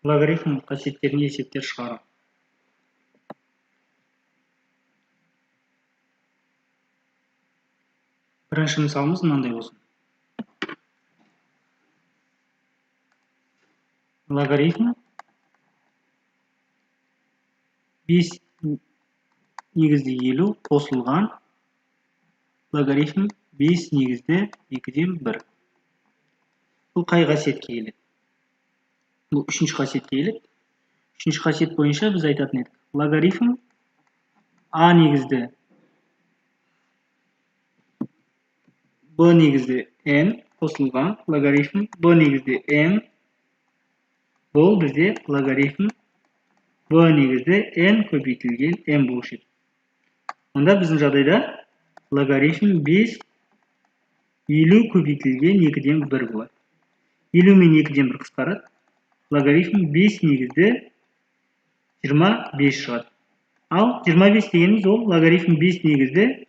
Логарифм қасиеттеріне есептер шығару. Бірінші мысалымыз мынандай болсын. Логарифм 5 негізде 50 қосылған логарифм 5 негізде 2-ден 1. Бұл қай қасиетке келеді? Бұл үшінші қасиетке келеді. Үшінші қасиет бойынша біз айтатын едік. Логарифм А негізде Б негізде N қосылған логарифм Б негізде N. Бұл бізде логарифм Б негізде N көбейтілген N болушы еді. Онда біздің жағдайда логарифм 5 50 көбейтілген 2-ден 1 болады. 50 мен 2-ден 1 қысқарады. Логарифм 5 негізде 25 шығады. Ал 25 дегеніміз ол логарифм 5 негізде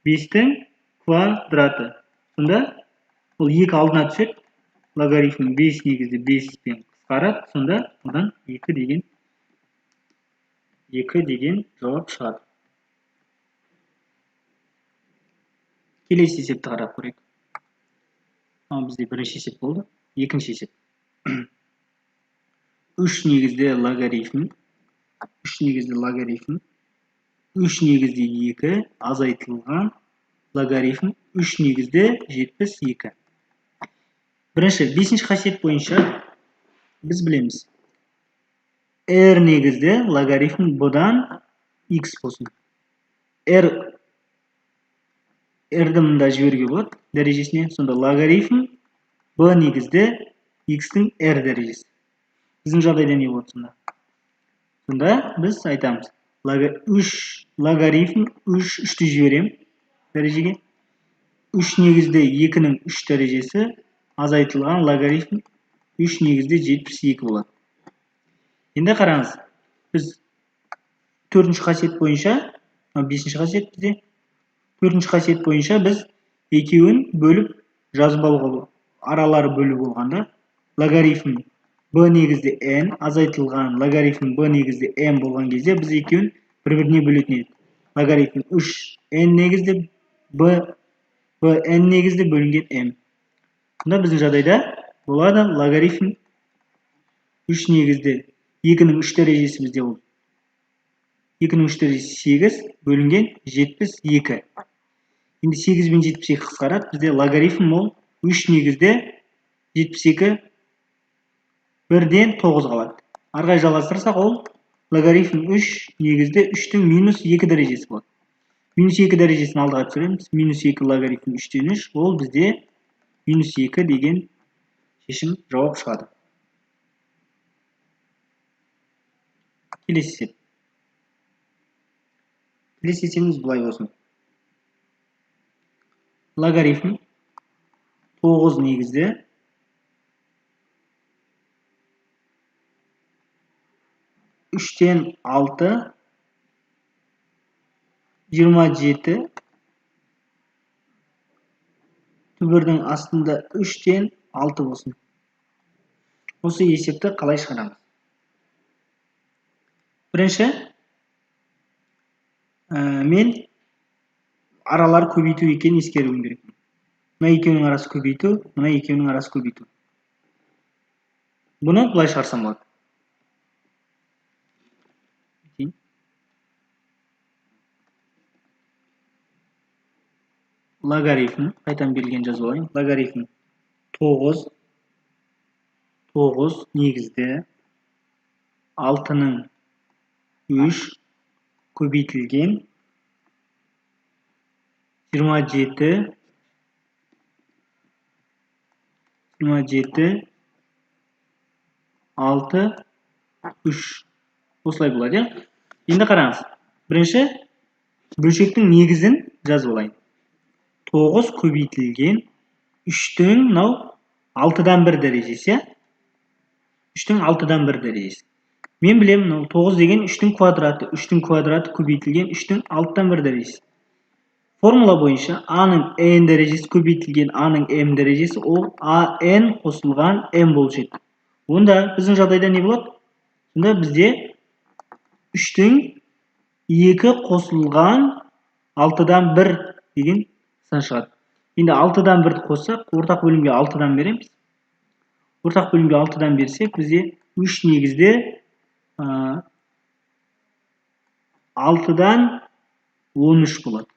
5-тің квадраты. Сонда ол 2 алдына түседі. Логарифм 5 негізде 5-пен қысқарады. Сонда одан 2 деген жауап шығады. Келесі есепті қарап көрейік. Бізде бірінші есеп болды. Екінші есеп. 3 негізде логарифм 3 негізде 2 азайтылған логарифм 3 негізде 72. Бірінші, 5-ші қасиет бойынша біз білеміз. R негізде логарифм Б'дан X болсын. R-ді мұнда жіберуге болады дәрежесіне. Сонда логарифм Б негізде X-тің R дәрежесі. Біздің жағдайда не болады сонда? Сонда біз айтамыз. Логарифм 3-ті жіберем дәрежеге. 3 негізде 2-нің 3 дәрежесі азайтылған логарифм 3 негізде 72 болады. Енді қараңыз. Біз 4-ші қасиет бойынша, 5-ші қасиет бізде. 4-ші қасиет бойынша біз екеуін бөліп жазып алуға аралары бөлу болғанда логарифм Б негізде N азайтылған логарифм Б негізде M болған кезде біз екеуін бір-біріне бөлетін едік. Логарифм 3 N негізде Б N негізде бөлінген M. Бұнда біздің жағдайда болады логарифм 3 негізде 2-нің 3 дәрежесі бізде болды. 2-нің 3 дәрежесі 8 бөлінген 72. Енді 8 мен 72 қысқарады. Бізде логарифм ол 3 негізде 72 1-ден 9 қалады. Арғай жалғастырсақ ол логарифм 3 негізде 3-тің минус 2 дәрежесі болады. Минус 2 дәрежесін алдыға түсіреміз. Минус 2 логарифм 3-тен 3 ол бізде минус 2 деген шешім жауап шығады. Келесі есеп. Келесі есебіміз бұлай болсын. Логарифм 9 негізде 3-тен 6 27 түбірдің астында 3-тен 6 болсын. Осы есепті қалай шығарамыз? Бірінші, мен аралар көбейту екен ескеруім керек. Мына екеуінің арасы көбейту, мына екеуінің арасы көбейту. Бұны бұлай шығарсам болады. Логарифм, қайтадан берілген жазып алайын. Логарифм 9 негізде 6-ның 3 көбейтілген 27 6 3. Осылай болады. Енді қараңыз. Бірінші, бөлшектің негізін жазып алайын. 9 көбейтілген 3-тің 6-дан 1 дәрежесі. 3-тің 6-дан 1 дәрежесі. Мен білем, 9 деген 3-тің квадраты. 3-тің квадраты көбейтілген 3-тің 6-дан 1 дәрежесі. Формула бойынша А-ның N дәрежесі көбейтілген А-ның M дәрежесі ол AN қосылған M болушы еді. Онда біздің жағдайда не болады? Сонда бізде 3-тің 2 қосылған 6-дан 1 деген сан шығады. Енді 6-дан 1 қоссақ, ортақ бөлімге 6-дан береміз. Ортақ бөлімге 6-дан берсек, бізде 3 негізде 6-дан 13 болады.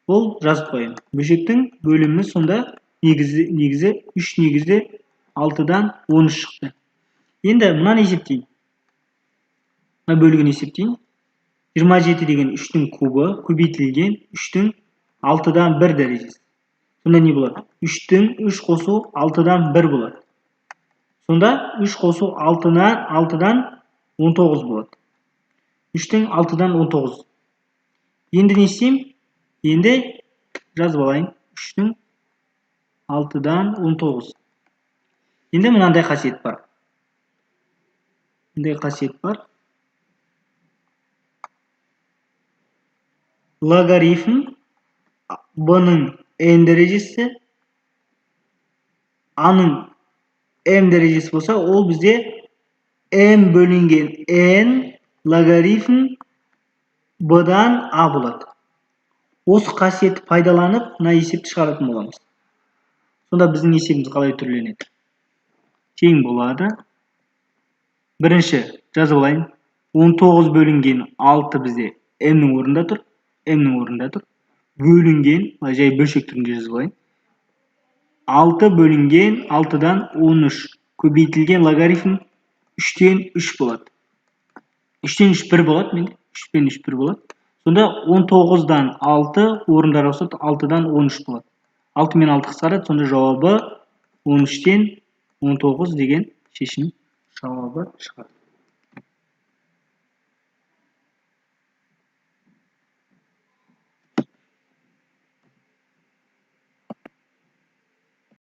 Бұл жазып қояйын. Бөлшектің бөлімі сонда негізі 3 негізде 6-дан 13 шықты. Енді мынаны есептейін. Мына бөлігін есептейін. 27 деген 3-тің кубы көбейтілген 3-тің 6-дан 1 дәрежесі. Сонда не болады? 3-тің 3 қосу 6-дан 1 болады. Сонда 3 қосу 6-дан 19 болады. 3-тің 6-дан 19. Енді не істеймін? Енді жазып алайын. 3-тің 6-дан 19. Енді мынандай қасиет бар. Мынандай қасиет бар. Логарифм b-ның n дәрежесі, a-ның m дәрежесі болса, ол бізде m бөлінген n логарифм b-дан a болады. Осы қасиетті пайдаланып, мына есепті шығаратын боламыз. Сонда біздің есебіміз қалай түрленеді? Тең болады. Бірінші жазып алайын. 19 бөлінген 6 бізде m-ның орнында тұр. Бөлінген, жай бөлшек түрінде жазып алайын. 6 бөлінген 6-дан 13 көбейтілген логарифм 3-тен 3 болады. 3-тен 3 1 болады, менде 3 пен 3 1 болады. Сонда 19-дан 6 орындар ауысады, 6-дан 13 болады. 6 мен 6 қысқарады, сонда жауабы 13-тен 19 деген шешім жауабы шығады.